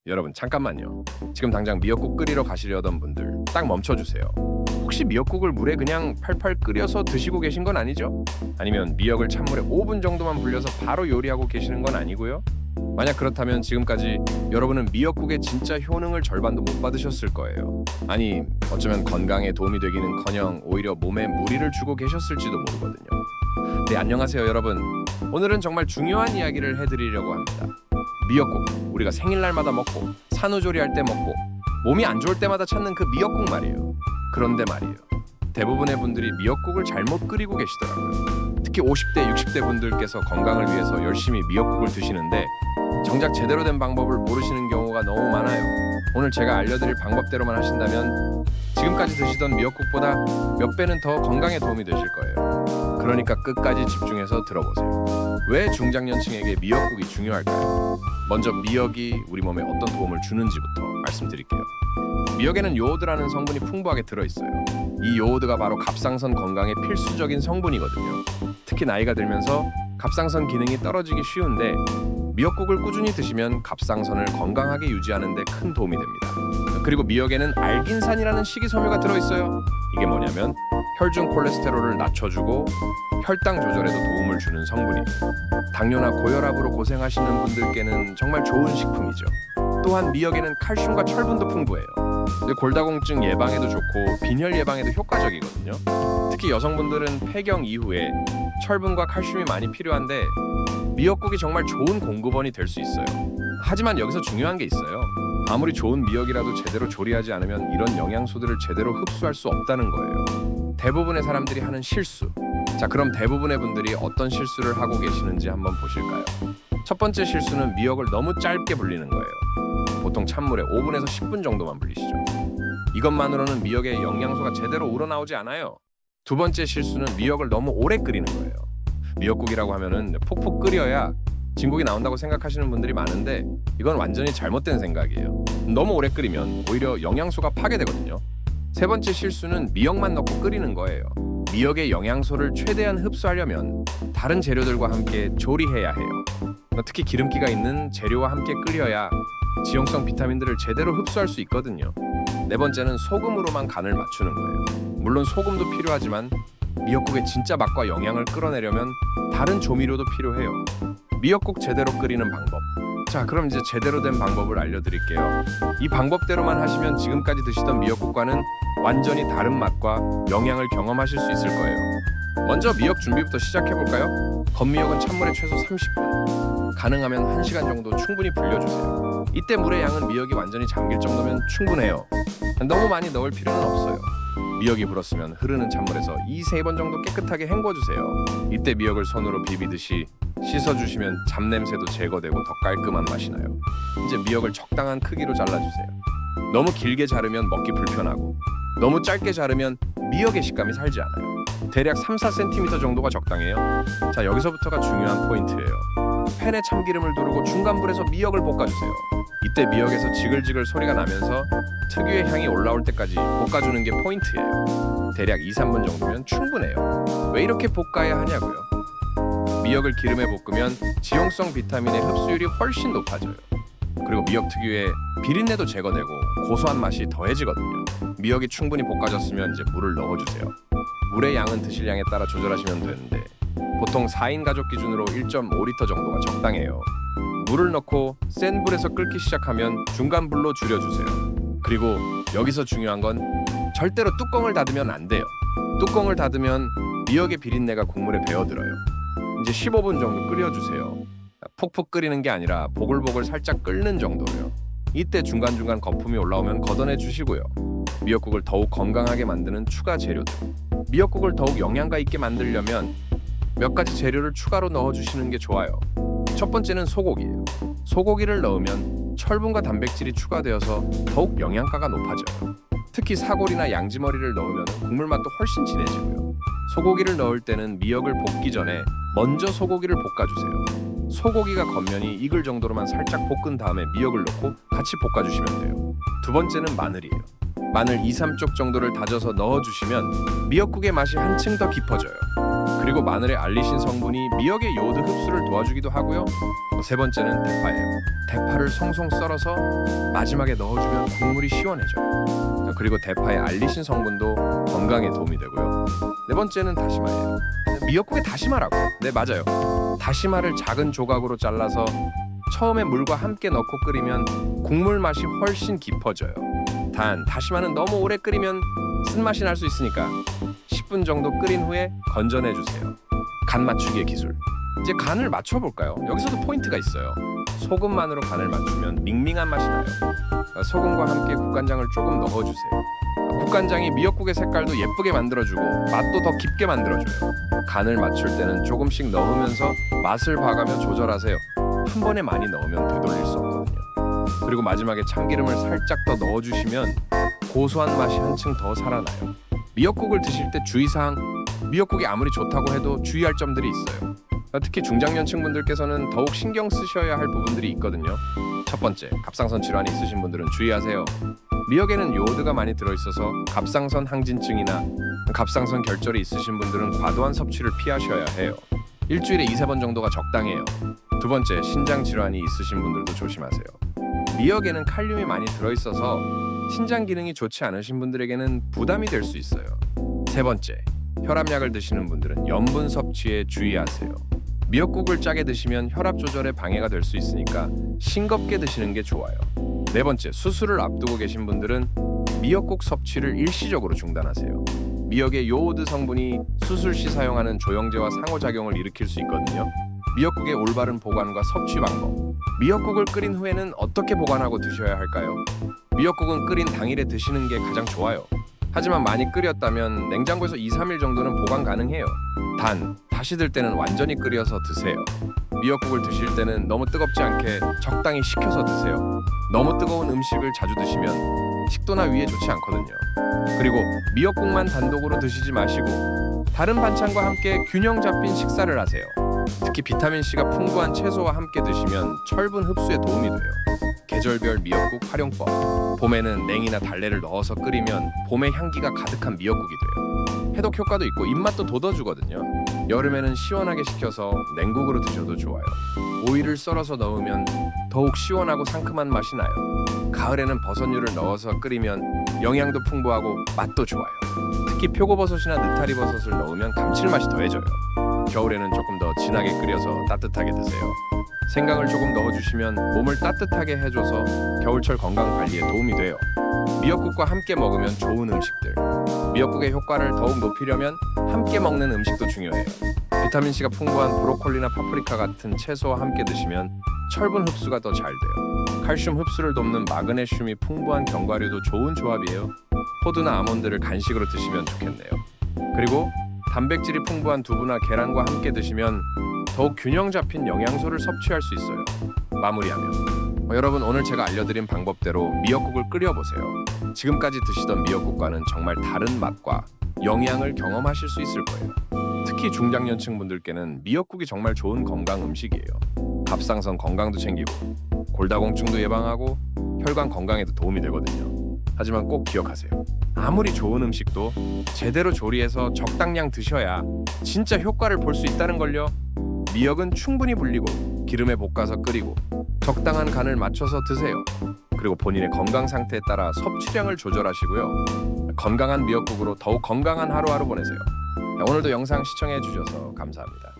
여러분 잠깐만요. 지금 당장 미역국 끓이러 가시려던 분들 딱 멈춰주세요. 혹시 미역국을 물에 그냥 팔팔 끓여서 드시고 계신 건 아니죠? 아니면 미역을 찬물에 5분 정도만 불려서 바로 요리하고 계시는 건 아니고요? 만약 그렇다면 지금까지 여러분은 미역국의 진짜 효능을 절반도 못 받으셨을 거예요. 아니, 어쩌면 건강에 도움이 되기는커녕 오히려 몸에 무리를 주고 계셨을지도 모르거든요. 네, 안녕하세요 여러분. 오늘은 정말 중요한 이야기를 해드리려고 합니다. 미역국, 우리가 생일날마다 먹고 산후조리할 때 먹고 몸이 안 좋을 때마다 찾는 그 미역국 말이에요. 그런데 말이에요, 대부분의 분들이 미역국을 잘못 끓이고 계시더라고요. 특히 50대, 60대 분들께서 건강을 위해서 열심히 미역국을 드시는데 정작 제대로 된 방법을 모르시는 경우가 너무 많아요. 오늘 제가 알려드릴 방법대로만 하신다면 지금까지 드시던 미역국보다 몇 배는 더 건강에 도움이 되실 거예요. 그러니까 끝까지 집중해서 들어보세요. 왜 중장년층에게 미역국이 중요할까요? 먼저 미역이 우리 몸에 어떤 도움을 주는지부터 말씀드릴게요. 미역에는 요오드라는 성분이 풍부하게 들어있어요. 이 요오드가 바로 갑상선 건강에 필수적인 성분이거든요. 특히 나이가 들면서 갑상선 기능이 떨어지기 쉬운데 미역국을 꾸준히 드시면 갑상선을 건강하게 유지하는 데 큰 도움이 됩니다. 그리고 미역에는 알긴산이라는 식이섬유가 들어있어요. 이게 뭐냐면 혈중 콜레스테롤을 낮춰주고 혈당 조절에도 도움을 주는 성분이에요. 당뇨나 고혈압으로 고생하시는 분들께는 정말 좋은 식품이죠. 또한 미역에는 칼슘과 철분도 풍부해요. 골다공증 예방에도 좋고 빈혈 예방에도 효과적이거든요. 특히 여성분들은 폐경 이후에 철분과 칼슘이 많이 필요한데 미역국이 정말 좋은 공급원이 될 수 있어요. 하지만 여기서 중요한 게 있어요. 아무리 좋은 미역이라도 제대로 조리하지 않으면 이런 영양소들을 제대로 흡수할 수 없다는 거예요. 대부분의 사람들이 하는 실수. 자, 그럼 대부분의 분들이 어떤 실수를 하고 계시는지 한번 보실까요? 첫 번째 실수는 미역을 너무 짧게 불리는 거예요. 보통 찬물에 5분에서 10분 정도만 불리시죠. 이것만으로는 미역의 영양소가 제대로 우러나오지 않아요. 두 번째 실수는 미역을 너무 오래 끓이는 거예요. 미역국이라고 하면은 폭폭 끓여야 진국이 나온다고 생각하시는 분들이 많은데 이건 완전히 잘못된 생각이에요. 너무 오래 끓이면 오히려 영양소가 파괴되거든요. 세 번째 실수는 미역만 넣고 끓이는 거예요. 미역의 영양소를 최대한 흡수하려면 다른 재료들과 함께 조리해야 해요. 특히 기름기가 있는 재료와 함께 끓여야 지용성 비타민들을 제대로 흡수할 수 있거든요. 네 번째는 소금으로만 간을 맞추는 거예요. 물론 소금도 필요하지만 미역국의 진짜 맛과 영양을 끌어내려면 다른 조미료도 필요해요. 미역국 제대로 끓이는 방법. 자, 그럼 이제 제대로 된 방법을 알려드릴게요. 이 방법대로만 하시면 지금까지 드시던 미역국과는 완전히 다른 맛과 영양을 경험하실 수 있을 거예요. 먼저 미역 준비부터 시작해볼까요? 건미역은 찬물에 최소 30분, 가능하면 1시간 정도 충분히 불려주세요. 이때 물의 양은 미역이 완전히 잠길 정도면 충분해요. 너무 많이 넣을 필요는 없어요. 미역이 불었으면 흐르는 찬물에서 2~3번 정도 깨끗하게 헹궈주세요. 이때 미역을 손으로 비비듯이 씻어주시면 잡냄새도 제거되고 더 깔끔한 맛이 나요. 이제 미역을 적당한 크기로 잘라주세요. 너무 길게 자르면 먹기 불편하고 너무 짧게 자르면 미역의 식감이 살지 않아요. 대략 3~4cm 정도가 적당해요. 자, 여기서부터가 중요한 포인트예요. 팬에 참기름을 두르고 중간 불에서 미역을 볶아주세요. 이때 미역에서 지글지글 소리가 나면서 특유의 향이 올라올 때까지 볶아주는 게 포인트예요. 대략 2~3분 정도면 충분해요. 왜 이렇게 볶아야 하냐고요? 미역을 기름에 볶으면 지용성 비타민의 흡수율이 훨씬 높아져요. 그리고 미역 특유의 비린내도 제거되고 고소한 맛이 더해지거든요. 미역이 충분히 볶아졌으면 이제 물을 넣어주세요. 물의 양은 드실 양에 따라 조절하시면 되는데 보통 4인 가족 기준으로 1.5리터 정도가 적당해요. 물을 넣고 센 불에서 끓기 시작하면 중간 불로 줄여주세요. 그리고 여기서 중요한 건 절대로 뚜껑을 닫으면 안 돼요. 뚜껑을 닫으면 미역의 비린내가 국물에 배어들어요. 이제 15분 정도 끓여주세요. 폭폭 끓이는 게 아니라 보글보글 살짝 끓는 정도로요. 이때 중간중간 거품이 올라오면 걷어내 주시고요. 미역국을 더욱 건강하게 만드는 추가 재료들. 미역국을 더욱 영양가 있게 만들려면 몇 가지 재료를 추가로 넣어주시는 게 좋아요. 첫 번째는 소고기예요. 소고기를 넣으면 철분과 단백질이 추가되어서 더욱 영양가가 높아져요. 특히 사골이나 양지머리를 넣으면 국물 맛도 훨씬 진해지고요. 소고기를 넣을 때는 미역을 볶기 전에 먼저 소고기를 볶아주세요. 소고기가 겉면이 익을 정도로만 살짝 볶은 다음에 미역을 넣고 같이 볶아주시면 돼요. 두 번째는 마늘이에요. 마늘 2~3쪽 정도를 다져서 넣어주시면 미역국의 맛이 한층 더 깊어져요. 그리고 그리고 마늘의 알리신 성분이 미역의 요오드 흡수를 도와주기도 하고요. 세 번째는 대파예요. 대파를 송송 썰어서 마지막에 넣어주면 국물이 시원해져요. 그리고 대파의 알리신 성분도 건강에 도움이 되고요. 네 번째는 다시마예요. 미역국에 다시마라고. 네, 맞아요. 다시마를 작은 조각으로 잘라서 처음에 물과 함께 넣고 끓이면 국물 맛이 훨씬 깊어져요. 단 다시마는 너무 오래 끓이면 쓴맛이 날 수 있으니까 10분 정도 끓인 후에 건져내주세요. 간 맞추기의 기술. 이제 간을 맞춰볼까요? 여기서도 포인트가 있어요. 소금만으로 간을 맞추면 밍밍한 맛이 나요. 소금과 함께 국간장을 조금 넣어주세요. 국간장이 미역국의 색깔도 예쁘게 만들어주고 맛도 더 깊게 만들어줘요. 간을 맞출 때는 조금씩 넣으면서 맛을 봐가며 조절하세요. 한 번에 많이 넣으면 되돌릴 수 없거든요. 그리고 마지막에 참기름을 살짝 더 넣어주시면 고소한 맛이 한층 더 살아나요. 미역국을 드실 때 주의사항, 미역국이 아무리 좋다고 해도 주의할 점들이 있어요. 특히 중장년층 분들께서는 더욱 신경 쓰셔야 할 부분들이 있거든요. 첫 번째, 갑상선 질환이 있으신 분들은 주의하세요. 미역에는 요오드가 많이 들어있어서 갑상선 항진증이나 갑상선 결절이 있으신 분들은 과도한 섭취를 피하셔야 해요. 일주일에 2-3번 정도가 적당해요. 두 번째, 신장 질환이 있으신 분들도 조심하세요. 미역에는 칼륨이 많이 들어있어서 신장 기능이 좋지 않으신 분들에게는 부담이 될 수 있어요. 세 번째, 혈압약을 드시는 분들은 염분 섭취에 주의하세요. 미역국을 짜게 드시면 혈압 조절에 방해가 될 수 있으니까 싱겁게 드시는 게 좋아요. 네 번째, 수술을 앞두고 계신 분들은 미역국 섭취를 일시적으로 중단하세요. 미역의 요오드 성분이 수술 시 사용하는 조영제와 상호작용을 일으킬 수 있거든요. 미역국의 올바른 보관과 섭취 방법. 미역국을 끓인 후에는 어떻게 보관하고 드셔야 할까요? 미역국은 끓인 당일에 드시는 게 가장 좋아요. 하지만 많이 끓였다면 냉장고에서 2-3일 정도는 보관 가능해요. 단, 다시 들 때는 완전히 끓여서 드세요. 미역국을 드실 때는 너무 뜨겁지 않게 적당히 식혀서 드세요. 너무 뜨거운 음식을 자주 드시면 식도나 위에 좋지 않거든요. 그리고 미역국만 단독으로 드시지 마시고 다른 반찬과 함께 균형 잡힌 식사를 하세요. 특히 비타민C가 풍부한 채소와 함께 드시면 철분 흡수에 도움이 돼요. 계절별 미역국 활용법. 봄에는 냉이나 달래를 넣어서 끓이면 봄의 향기가 가득한 미역국이 돼요. 해독 효과도 있고 입맛도 돋워주거든요. 여름에는 시원하게 식혀서 냉국으로 드셔도 좋아요. 오이를 썰어서 넣으면 더욱 시원하고 상큼한 맛이 나요. 가을에는 버섯류를 넣어서 끓이면 영양도 풍부하고 맛도 좋아요. 특히 표고버섯이나 느타리버섯을 넣으면 감칠맛이 더해져요. 겨울에는 조금 더 진하게 끓여서 따뜻하게 드세요. 생강을 조금 넣어주시면 몸을 따뜻하게 해줘서 겨울철 건강 관리에 도움이 돼요. 미역국과 함께 먹으면 좋은 음식들. 미역국의 효과를 더욱 높이려면 함께 먹는 음식도 중요해요. 비타민C가 풍부한 브로콜리나 파프리카 같은 채소와 함께 드시면 철분 흡수가 더 잘 돼요. 칼슘 흡수를 돕는 마그네슘이 풍부한 견과류도 좋은 조합이에요. 호두나 아몬드를 간식으로 드시면 좋겠네요. 그리고 단백질이 풍부한 두부나 계란과 함께 드시면 더욱 균형 잡힌 영양소를 섭취할 수 있어요. 마무리하면 여러분, 오늘 제가 알려드린 방법대로 미역국을 끓여보세요. 지금까지 드시던 미역국과는 정말 다른 맛과 영양을 경험하실 수 있을 거예요. 특히 중장년층 분들께는 미역국이 정말 좋은 건강 음식이에요. 갑상선 건강도 챙기고 골다공증도 예방하고 혈관 건강에도 도움이 되거든요. 하지만 꼭 기억하세요. 아무리 좋은 음식도 제대로 조리해서 적당량 드셔야 진짜 효과를 볼 수 있다는 걸요. 미역은 충분히 불리고 기름에 볶아서 끓이고 적당한 간을 맞춰서 드세요. 그리고 본인의 건강 상태에 따라 섭취량을 조절하시고요. 건강한 미역국으로 더욱 건강한 하루하루 보내세요. 오늘도 영상 시청해 주셔서 감사합니다.